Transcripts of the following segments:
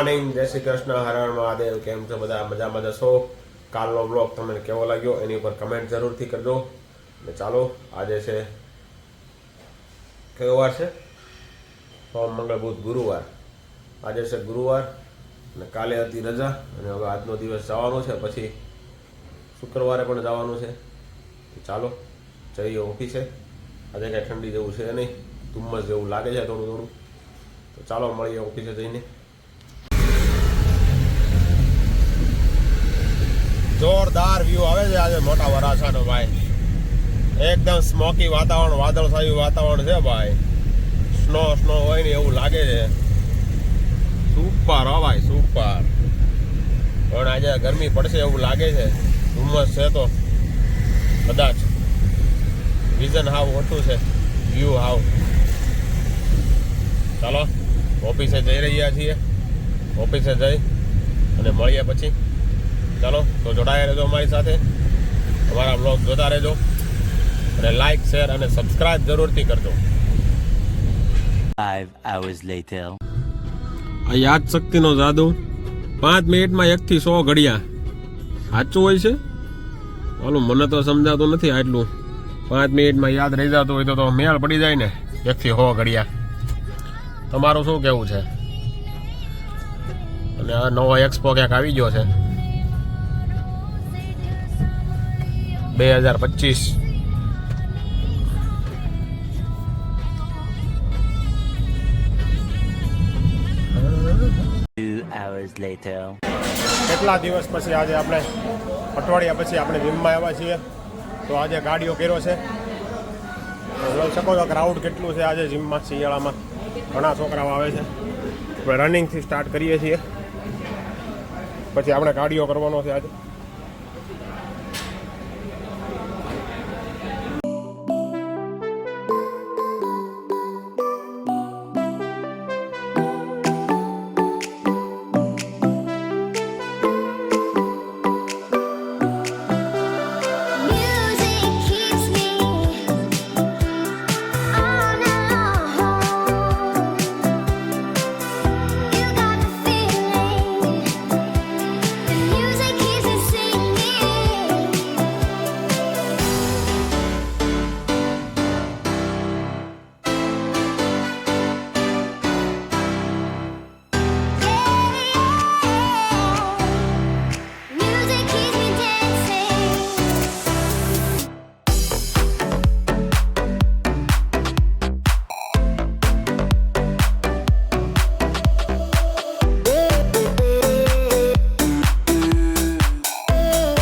Morning, જય શ્રી કૃષ્ણ, હર હર મહાદેવ. કેમ છો બધા? મજામાં જશો? કાલનો બ્લોગ તમને કેવો લાગ્યો એની ઉપર કમેન્ટ જરૂરથી કરજો. અને ચાલો, આજે છે કયો વાર છે? સોમ, મંગળ, બુધ, ગુરુવાર. આજે છે ગુરુવાર અને કાલે હતી રજા અને હવે આજનો દિવસ જવાનો છે. પછી શુક્રવારે પણ જવાનું છે. ચાલો જઈએ ઓફિસે. આજે કાંઈ ઠંડી જેવું છે નહીં, ધુમ્મસ જેવું લાગે છે થોડું થોડું. તો ચાલો મળીએ ઓફિસે જઈને. જોરદાર વ્યૂ આવે છે આજે મોટા વરાછાનો ભાઈ. એકદમ સ્મોકી વાતાવરણ, વાદળછાયું વાતાવરણ છે ભાઈ. સ્નો હોય ને એવું લાગે છે. સુપર હો ભાઈ, સુપર. પણ આજે ગરમી પડશે એવું લાગે છે. ધુમ્મસ છે તો કદાચ વિઝન હાવ ઓછું છે, વ્યૂ હાવ. ચાલો ઓફિસે જઈ રહ્યા છીએ. ઓફિસે જઈ અને મળીએ પછી. ચાલો તો જોડાયા રહેજો અમારી સાથે, અમારા બ્લોગ જોતા રહેજો અને લાઈક, શેર અને સબસ્ક્રાઇબ જરૂરથી કરજો. 5 hours later. આ યાદ શક્તિનો જાદુ 5 મિનિટમાં 1 થી 100 ઘડિયા સાચું હોય છે. ઓલું મને તો સમજાતું નથી આટલું. 5 મિનિટમાં યાદ રહી જતું હોય તો મેળ પડી જાય ને 1 થી 100 ઘડિયા. તમારું શું કેવું છે? અને આ નવો એક્સપો ક્યાંક આવી ગયો છે 2025. 2 hours later. કેટલા દિવસ પછી આજે આપણે અઠવાડિયા પછી આપણે જીમમાં આવ્યા છીએ. તો આજે કાર્ડિયો કર્યો છે. જોઈ શકો છો ક્રાઉડ કેટલું છે આજે જીમમાં. શિયાળામાં ઘણા છોકરાઓ આવે છે. આપણે રનિંગથી સ્ટાર્ટ કરીએ છીએ, પછી આપણે કાર્ડિયો કરવાનો છે આજે.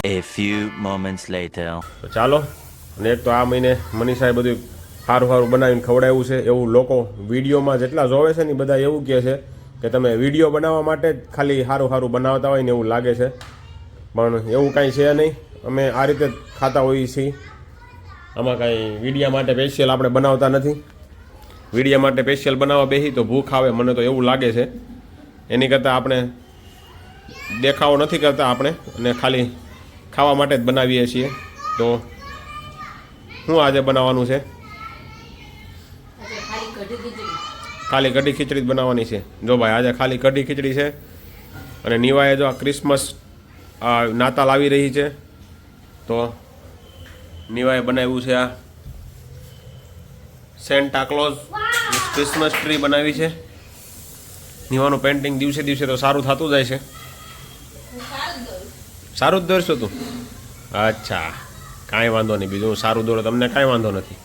A few moments later. તો ચાલો. અને એક તો આ મહિને મનીષાએ બધું સારું સારું બનાવીને ખવડાવ્યું છે. એવું લોકો વિડીયોમાં જેટલા જોવે છે ને બધા એવું કહે છે કે તમે વિડીયો બનાવવા માટે જ ખાલી સારું સારું બનાવતા હોય ને એવું લાગે છે. પણ એવું કાંઈ છે નહીં. અમે આ રીતે જ ખાતા હોઈએ છીએ. આમાં કાંઈ વિડીયા માટે સ્પેશિયલ આપણે બનાવતા નથી. વિડીયા માટે સ્પેશિયલ બનાવવા બેસી તો ભૂખ આવે, મને તો એવું લાગે છે. એની કરતાં આપણે દેખાવો નથી કરતા આપણે, અને ખાલી ખાવા માટે જ બનાવીએ છીએ. તો શું આજે બનાવવાનું છે? ખાલી કઢી ખીચડી જ બનાવવાની છે. જો ભાઈ આજે ખાલી કઢી ખીચડી છે. અને નિવાએ જો આ ક્રિસમસ નાતાલ આવી રહી છે તો નિવાએ બનાવ્યું છે આ સેન્ટા ક્લોઝ ક્રિસમસ ટ્રી બનાવી છે. નિવાનું પેઇન્ટિંગ દિવસે દિવસે તો સારું થતું જાય છે. સારું જ દોરશો તું? અચ્છા, કાંઈ વાંધો નહીં. બીજું સારું દોરો, તમને કાંઈ વાંધો નથી.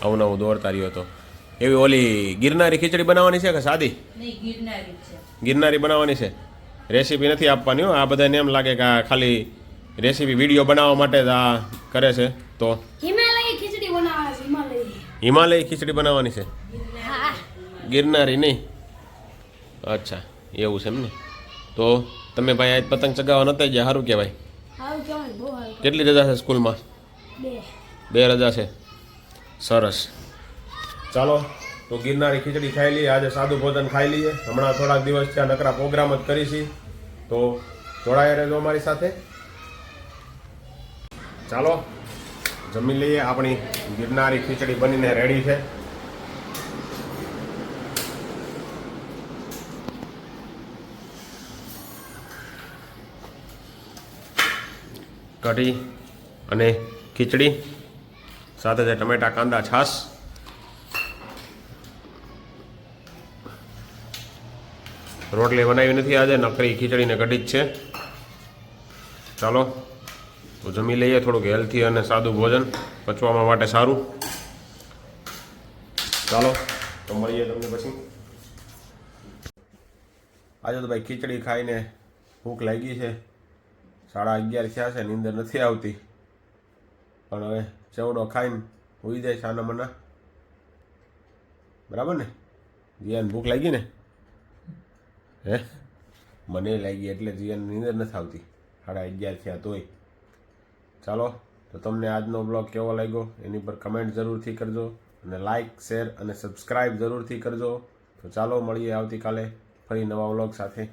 આવું નવું દોરતા રહ્યો તો. એવી ઓલી ગિરનારી ખીચડી બનાવવાની છે કે સાદી? ગિરનારી બનાવવાની છે. રેસીપી નથી આપવાની હો. આ બધાને એમ લાગે કે આ ખાલી રેસીપી વિડીયો બનાવવા માટે જ આ કરે છે. તો હિમાલય ખીચડી બનાવવાની છે, ગિરનારી નહીં. અચ્છા એવું છે એમ ને. તો તમે ભાઈ આજ પતંગ ચગાવવા નતા ગયા, સારું કહેવાય. કેટલી રજા છે સ્કૂલમાં? 2 રજા છે. સરસ. ચાલો તો ગિરનારી ખીચડી ખાઈ લઈએ. આજે સાદું ભોજન ખાઈ લઈએ. હમણાં થોડાક દિવસ ત્યાં નકરા પ્રોગ્રામ જ કરીશી. તો જોડાયા રહેજો અમારી સાથે. ચાલો જમી લઈએ. આપણી ગિરનારી ખીચડી બનીને રેડી છે. કઢી અને ખીચડી સાથે છે ટમેટા કાંદા છાશ. રોટલી બનાવી નથી આજે, નકરી ખીચડી ને કઢી જ છે. ચાલો તો જમી લઈએ, થોડુંક હેલ્થી અને સાદું ભોજન, પચવામાં માટે સારું. ચાલો તો મળીએ તમને પછી. આજે તો ભાઈ ખીચડી ખાઈને ભૂખ લાગી છે. 11:30 થયા છે, નીંદર નથી આવતી, પણ હવે ચેવડો ખાઈને હોઈ જાય છાના મના. બરાબર ને જીયાને ભૂખ લાગી ને? હે મને લાગી એટલે જીયાને નીંદર નથી આવતી. 11:30 થયા તોય. ચાલો તો તમને આજનો બ્લોગ કેવો લાગ્યો એની પર કમેન્ટ જરૂરથી કરજો, અને લાઇક શેર અને સબસ્ક્રાઈબ જરૂરથી કરજો. તો ચાલો મળીએ આવતીકાલે ફરી નવા બ્લોગ સાથે.